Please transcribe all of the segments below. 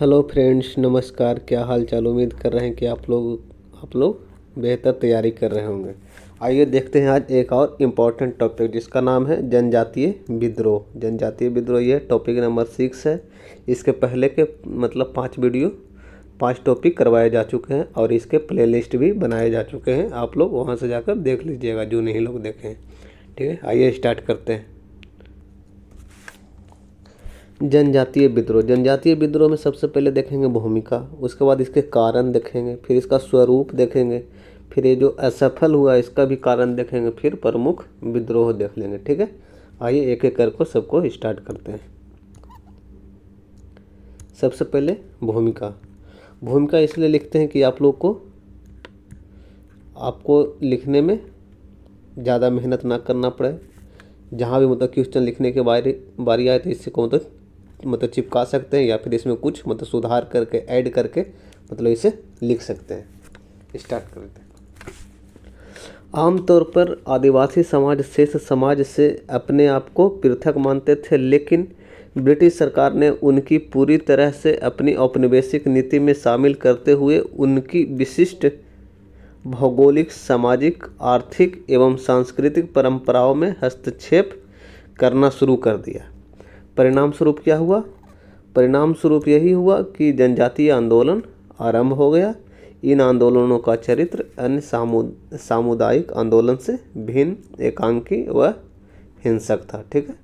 Hello friends, नमस्कार। क्या हाल चाल। उम्मीद कर रहे हैं कि आप लोग बेहतर तैयारी कर रहे होंगे। आइए देखते हैं आज एक और इम्पॉर्टेंट टॉपिक जिसका नाम है जनजातीय विद्रोह। जनजातीय विद्रोह ये टॉपिक नंबर 6 है। इसके पहले के मतलब 5 टॉपिक करवाए जा चुके हैं और इसके प्लेलिस्ट भी बनाए जा चुके हैं। आप लोग वहाँ से जाकर देख लीजिएगा जो नहीं लोग देखे हैं। ठीक है, आइए स्टार्ट करते हैं। जनजातीय विद्रोह। जनजातीय विद्रोह में सबसे पहले देखेंगे भूमिका, उसके बाद इसके कारण देखेंगे, फिर इसका स्वरूप देखेंगे, फिर ये जो असफल हुआ इसका भी कारण देखेंगे, फिर प्रमुख विद्रोह देख लेंगे। ठीक है, आइए एक एक करके सबको स्टार्ट करते हैं। सबसे पहले भूमिका। भूमिका इसलिए लिखते हैं कि आपको लिखने में ज़्यादा मेहनत ना करना पड़े। जहाँ भी मतलब क्वेश्चन लिखने के बारी आए तो इससे को मतलब चिपका सकते हैं या फिर इसमें कुछ मतलब सुधार करके ऐड करके मतलब इसे लिख सकते हैं। स्टार्ट करते हैं। आमतौर पर आदिवासी समाज शेष समाज से अपने आप को पृथक मानते थे, लेकिन ब्रिटिश सरकार ने उनकी पूरी तरह से अपनी औपनिवेशिक नीति में शामिल करते हुए उनकी विशिष्ट भौगोलिक, सामाजिक, आर्थिक एवं सांस्कृतिक परंपराओं में हस्तक्षेप करना शुरू कर दिया। परिणाम स्वरूप क्या हुआ? परिणाम स्वरूप यही हुआ कि जनजातीय आंदोलन आरंभ हो गया। इन आंदोलनों का चरित्र अन्य सामुदायिक आंदोलन से भिन्न, एकांकी व हिंसक था। ठीक है,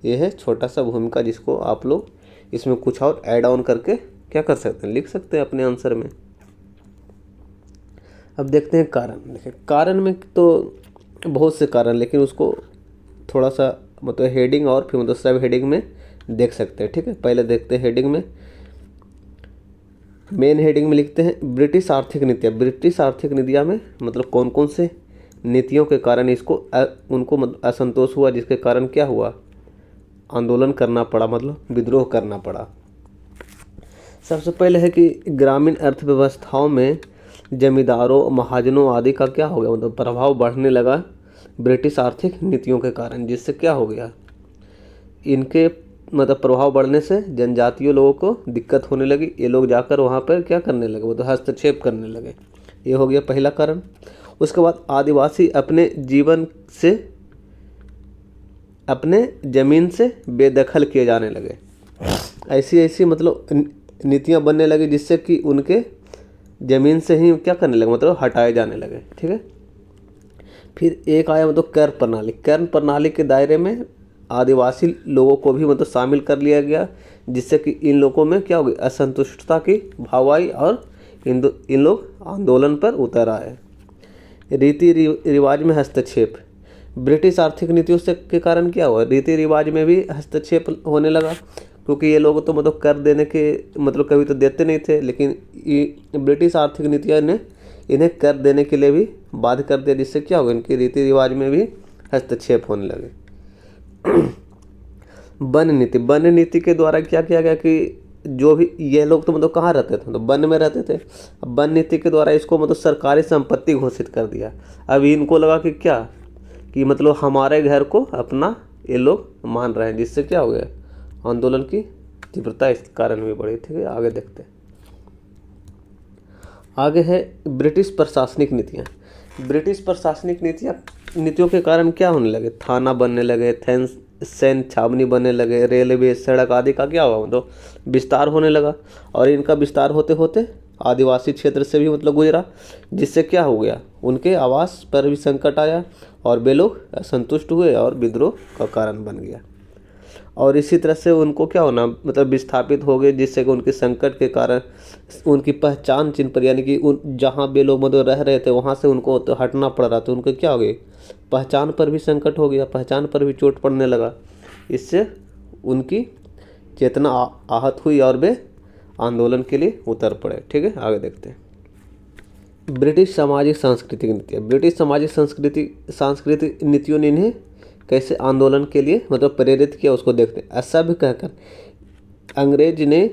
यह है छोटा सा भूमिका जिसको आप लोग इसमें कुछ और ऐड ऑन करके क्या कर सकते हैं, लिख सकते हैं अपने आंसर में। अब देखते हैं कारण। देखिए, कारण में तो बहुत से कारण, लेकिन उसको थोड़ा सा मतलब हेडिंग और फिर मतलब सब हेडिंग में देख सकते हैं। ठीक है, पहले देखते हैं हेडिंग में। मेन हेडिंग में लिखते हैं ब्रिटिश आर्थिक नीतियाँ। ब्रिटिश आर्थिक नीतियाँ में मतलब कौन कौन से नीतियों के कारण उनको मतलब असंतोष हुआ, जिसके कारण क्या हुआ, आंदोलन करना पड़ा, मतलब विद्रोह करना पड़ा। सबसे पहले है कि ग्रामीण अर्थव्यवस्थाओं में जमींदारों, महाजनों आदि का क्या हो गया, मतलब प्रभाव बढ़ने लगा ब्रिटिश आर्थिक नीतियों के कारण। जिससे क्या हो गया, इनके मतलब प्रभाव बढ़ने से जनजातीय लोगों को दिक्कत होने लगी। ये लोग जाकर वहाँ पर क्या करने लगे, मतलब हस्तक्षेप करने लगे। ये हो गया पहला कारण। उसके बाद आदिवासी अपने जीवन से, अपने ज़मीन से बेदखल किए जाने लगे। ऐसी ऐसी मतलब नीतियाँ बनने लगी जिससे कि उनके ज़मीन से ही क्या करने लगे, मतलब हटाए जाने लगे। ठीक है, फिर एक आया मतलब कर प्रणाली। कर प्रणाली के दायरे में आदिवासी लोगों को भी मतलब शामिल कर लिया गया, जिससे कि इन लोगों में क्या हो गई, असंतुष्टता की भाव आई और इन लोग आंदोलन पर उतर आए। रीति रिवाज में हस्तक्षेप। ब्रिटिश आर्थिक नीतियों से के कारण क्या हुआ, रीति रिवाज में भी हस्तक्षेप होने लगा, क्योंकि ये लोग तो मतलब कर देने के मतलब कभी तो देते नहीं थे, लेकिन ब्रिटिश आर्थिक नीतियों ने इन्हें कर देने के लिए भी बाध्य कर दिया, जिससे क्या होगा, इनके रीति रिवाज में भी हस्तक्षेप होने लगे। वन नीति। वन नीति के द्वारा क्या किया गया कि जो भी ये लोग तो मतलब कहाँ रहते थे, तो वन में रहते थे। अब वन नीति के द्वारा इसको मतलब सरकारी संपत्ति घोषित कर दिया। अब इनको लगा कि क्या, कि मतलब हमारे घर को अपना ये लोग मान रहे हैं, जिससे क्या हो गया, आंदोलन की तीव्रता इस कारण भी बढ़ी। ठीक है, आगे देखते हैं। आगे है ब्रिटिश प्रशासनिक नीतियाँ। ब्रिटिश प्रशासनिक नीतियों के कारण क्या होने लगे, थाना बनने लगे, सैन्य छावनी बनने लगे, रेलवे, सड़क आदि का क्या हुआ, मतलब विस्तार होने लगा। और इनका विस्तार होते होते आदिवासी क्षेत्र से भी मतलब गुजरा, जिससे क्या हो गया, उनके आवास पर भी संकट आया और वे लोग असंतुष्ट हुए और विद्रोह का कारण बन गया। और इसी तरह से उनको क्या होना, मतलब विस्थापित हो गए, जिससे कि उनके संकट के कारण उनकी पहचान चिन्ह पर, यानी कि उन जहाँ वे लोग मतलब रह रहे थे वहाँ से उनको तो हटना पड़ रहा था, उनको क्या हो गई, पहचान पर भी संकट हो गया, पहचान पर भी चोट पड़ने लगा। इससे उनकी चेतना आहत हुई और वे आंदोलन के लिए उतर पड़े। ठीक है, आगे देखते हैं। ब्रिटिश सामाजिक सांस्कृतिक नीतियाँ। ब्रिटिश सामाजिक सांस्कृतिक नीतियों ने इन्हें कैसे आंदोलन के लिए मतलब प्रेरित किया, उसको देखते हैं। असभ्य कहकर अंग्रेज ने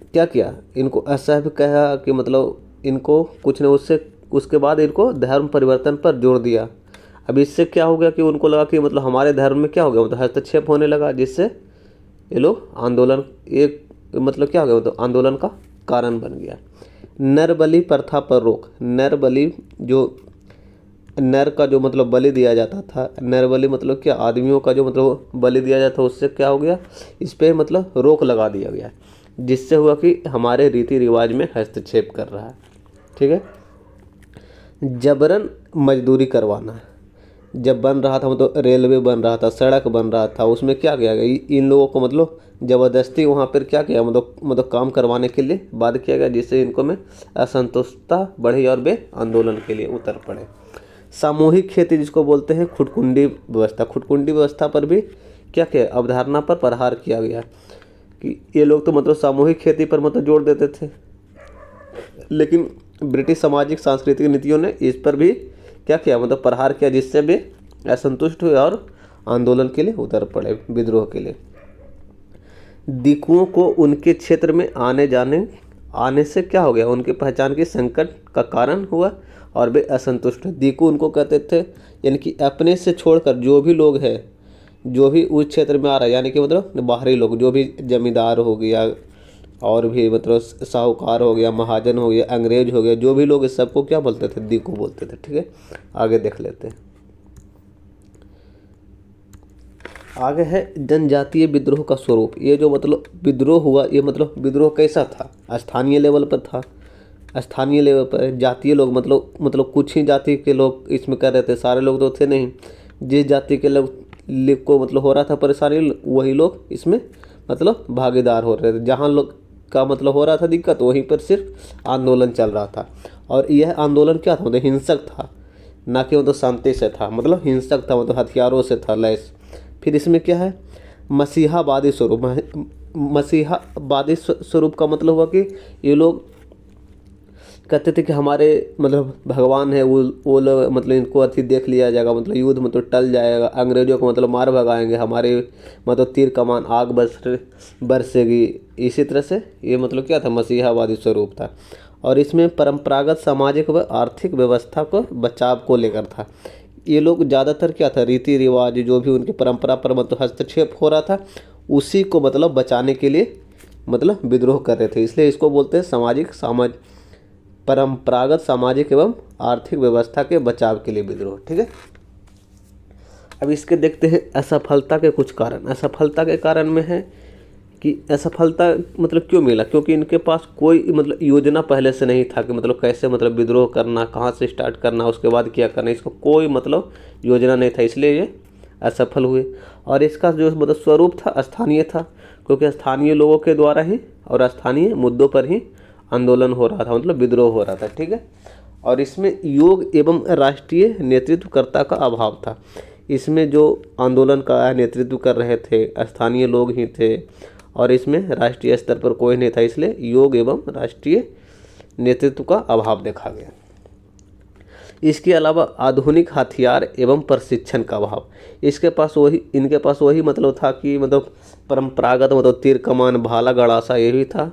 क्या किया, इनको असभ्य कहा कि मतलब इनको कुछ न उसके बाद इनको धर्म परिवर्तन पर जोर दिया। अब इससे क्या हो गया कि उनको लगा कि मतलब हमारे धर्म में क्या हो गया, मतलब हस्तक्षेप होने लगा, जिससे ये लोग आंदोलन एक मतलब क्या हो गया, तो आंदोलन का कारण बन गया। नर बलि प्रथा पर रोक। नर बलि जो नर का जो मतलब बलि दिया जाता था, नर बलि मतलब क्या, आदमियों का जो मतलब बलि दिया जाता था, उससे क्या हो गया, इस पे मतलब रोक लगा दिया गया, जिससे हुआ कि हमारे रीति रिवाज में हस्तक्षेप कर रहा है। ठीक है। जबरन मजदूरी करवाना, जब बन रहा था मतलब रेलवे बन रहा था, सड़क बन रहा था, उसमें क्या किया गया, इन लोगों को मतलब ज़बरदस्ती वहाँ पर क्या किया, मतलब काम करवाने के लिए बाध्य किया गया, जिससे इनको में असंतुष्टता बढ़ी और वे आंदोलन के लिए उतर पड़े। सामूहिक खेती जिसको बोलते हैं खुटकुंडी व्यवस्था, खुटकुंडी व्यवस्था पर भी क्या किया, अवधारणा पर प्रहार किया गया कि ये लोग तो मतलब सामूहिक खेती पर मतलब जोर देते थे, लेकिन ब्रिटिश सामाजिक सांस्कृतिक नीतियों ने इस पर भी क्या किया, मतलब प्रहार किया, जिससे वे असंतुष्ट हुए और आंदोलन के लिए उतर पड़े, विद्रोह के लिए। दिकुओं को उनके क्षेत्र में आने से क्या हो गया, उनकी पहचान की संकट का कारण हुआ और वे असंतुष्ट। दिकु उनको कहते थे, यानी कि अपने से छोड़कर जो भी लोग हैं, जो भी उस क्षेत्र में आ रहा है, यानी कि मतलब बाहरी लोग, जो भी जमींदार हो गया और भी मतलब साहूकार हो गया, महाजन हो गया, अंग्रेज हो गया, जो भी लोग, इस सबको क्या बोलते थे, दिकु बोलते थे। ठीक है, आगे देख लेते हैं। आगे है जनजातीय विद्रोह का स्वरूप। ये जो मतलब विद्रोह हुआ, ये मतलब विद्रोह कैसा था, स्थानीय लेवल पर था। स्थानीय लेवल पर जातीय लोग मतलब कुछ ही जाति के लोग इसमें कर रहे थे, सारे लोग तो थे नहीं। जिस जाति के लोग को मतलब हो रहा था परेशानी, वही लोग इसमें मतलब भागीदार हो रहे थे। जहाँ लोग का मतलब हो रहा था दिक्कत, वहीं पर सिर्फ आंदोलन चल रहा था। और यह आंदोलन क्या था, मतलब हिंसक था, ना कि मतलब शांति से था, मतलब हिंसक था, मतलब हथियारों से था लैस। फिर इसमें क्या है, मसीहावादी स्वरूप। मसीहावादी स्वरूप का मतलब हुआ कि ये लोग कहते थे कि हमारे मतलब भगवान है, वो लोग मतलब इनको अति देख लिया जाएगा, मतलब युद्ध मतलब टल जाएगा, अंग्रेजों को मतलब मार भगाएंगे, हमारे मतलब तीर कमान आग बरसेगी। इसी तरह से ये मतलब क्या था, मसीहावादी स्वरूप था। और इसमें परंपरागत सामाजिक व आर्थिक व्यवस्था को बचाव को लेकर था। ये लोग ज़्यादातर क्या था, रीति रिवाज जो भी उनकी परंपरा पर मतलब हस्तक्षेप हो रहा था, उसी को मतलब बचाने के लिए मतलब विद्रोह कर रहे थे। इसलिए इसको बोलते हैं परंपरागत सामाजिक एवं आर्थिक व्यवस्था के बचाव के लिए विद्रोह। ठीक है। अब इसके देखते हैं असफलता के कुछ कारण। असफलता के कारण में है कि असफलता मतलब क्यों मिला, क्योंकि इनके पास कोई मतलब योजना पहले से नहीं था कि मतलब कैसे मतलब विद्रोह करना, कहाँ से स्टार्ट करना, उसके बाद क्या करना, इसको कोई मतलब योजना नहीं था, इसलिए ये असफल हुए। और इसका जो मतलब स्वरूप था स्थानीय था, क्योंकि स्थानीय लोगों के द्वारा ही और स्थानीय मुद्दों पर ही आंदोलन हो रहा था, मतलब विद्रोह हो रहा था। ठीक है। और इसमें योग एवं राष्ट्रीय नेतृत्वकर्ता का अभाव था। इसमें जो आंदोलन का नेतृत्व कर रहे थे स्थानीय लोग ही थे, और इसमें राष्ट्रीय स्तर पर कोई नहीं था, इसलिए योग एवं राष्ट्रीय नेतृत्व का अभाव देखा गया। इसके अलावा आधुनिक हथियार एवं प्रशिक्षण का अभाव। इनके पास वही मतलब था कि मतलब परंपरागत मतलब तीर कमान भाला गड़ासा यही था,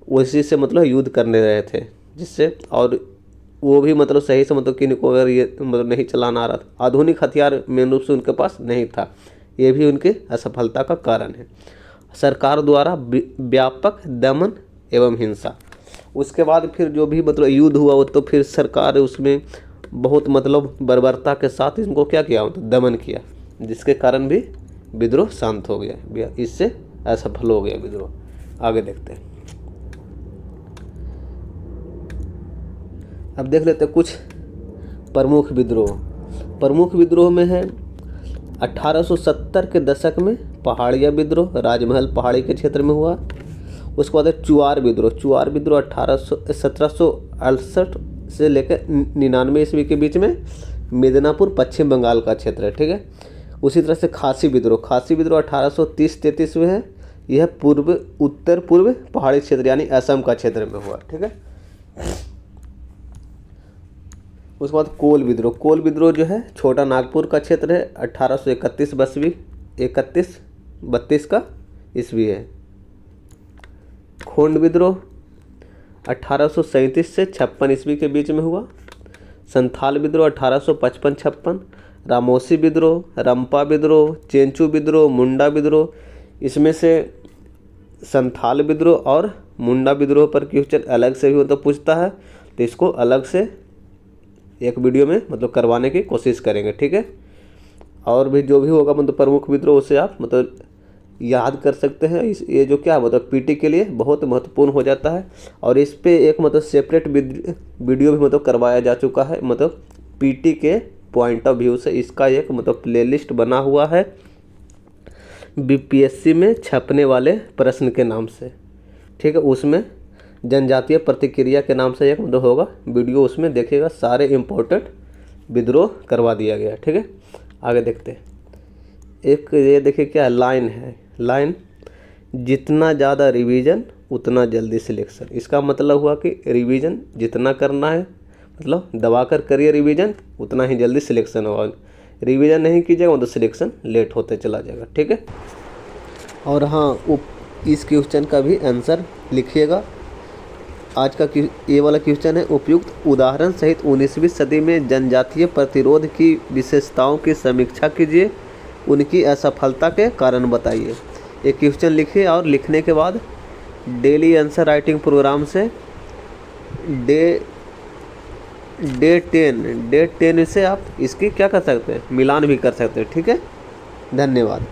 उसी से मतलब युद्ध करने रहे थे, जिससे और वो भी मतलब सही से मतलब किन को अगर ये मतलब नहीं चलाना आ रहा था, आधुनिक हथियार मेन रूप से उनके पास नहीं था, ये भी उनके असफलता का कारण है। सरकार द्वारा व्यापक दमन एवं हिंसा। उसके बाद फिर जो भी मतलब युद्ध हुआ, वो तो फिर सरकार उसमें बहुत मतलब बर्बरता के साथ इनको क्या किया, मतलब दमन किया, जिसके कारण भी विद्रोह शांत हो गया, इससे असफल हो गया विद्रोह। आगे देखते हैं। अब देख लेते हैं कुछ प्रमुख विद्रोह। प्रमुख विद्रोह में है 1870 के दशक में पहाड़िया विद्रोह, राजमहल पहाड़ी के क्षेत्र में हुआ। उसके बाद है चुआर विद्रोह। चुआर विद्रोह 1768 से लेकर 99 ईस्वी के बीच में मिदनापुर पश्चिम बंगाल का क्षेत्र है। ठीक है। उसी तरह से खासी विद्रोह। खासी विद्रोह 1830-33 में है, यह उत्तर पूर्व पहाड़ी क्षेत्र यानी असम का क्षेत्र में हुआ। ठीक है। उसके बाद कोल विद्रोह। कोल विद्रोह जो है छोटा नागपुर का क्षेत्र है, 1831-32 का ईस्वी है। खोंड विद्रोह 1837 से 56 ईस्वी के बीच में हुआ। संथाल विद्रोह 1855-56। रामोसी विद्रोह, रंपा विद्रोह, चेंचू विद्रोह, मुंडा विद्रोह, इसमें से संथाल विद्रोह और मुंडा विद्रोह पर क्वेश्चन अलग से भी मतलब पूछता है, तो इसको अलग से एक वीडियो में मतलब करवाने की कोशिश करेंगे, ठीक है। और भी जो भी होगा मतलब प्रमुख विद्रोह उसे आप मतलब याद कर सकते हैं। ये जो क्या मतलब पीटी के लिए बहुत महत्वपूर्ण हो जाता है। और इस पे एक मतलब सेपरेट वीडियो भी मतलब करवाया जा चुका है, मतलब पीटी के पॉइंट ऑफ व्यू से इसका एक मतलब प्लेलिस्ट बना हुआ है बीपीएससी में छपने वाले प्रश्न के नाम से, ठीक है। उसमें जनजातीय प्रतिक्रिया के नाम से एक मतलब होगा वीडियो, उसमें देखिएगा सारे इम्पोर्टेंट विद्रोह करवा दिया गया, ठीक है। आगे देखते हैं। एक ये देखिए क्या लाइन है, लाइन जितना ज़्यादा रिवीजन उतना जल्दी सिलेक्शन। इसका मतलब हुआ कि रिवीजन जितना करना है मतलब दबा कर करिए रिवीजन, उतना ही जल्दी सिलेक्शन होगा। रिवीजन नहीं कीजिएगा तो सिलेक्शन लेट होते चला जाएगा, ठीक है। और हाँ, इस क्वेश्चन का भी आंसर लिखिएगा। आज का ये वाला क्वेश्चन है, उपयुक्त उदाहरण सहित 19वीं सदी में जनजातीय प्रतिरोध की विशेषताओं की समीक्षा कीजिए, उनकी असफलता के कारण बताइए। एक क्वेश्चन लिखिए और लिखने के बाद डेली आंसर राइटिंग प्रोग्राम से डे 10 से आप इसकी क्या कर सकते हैं, मिलान भी कर सकते हैं, ठीक है। धन्यवाद।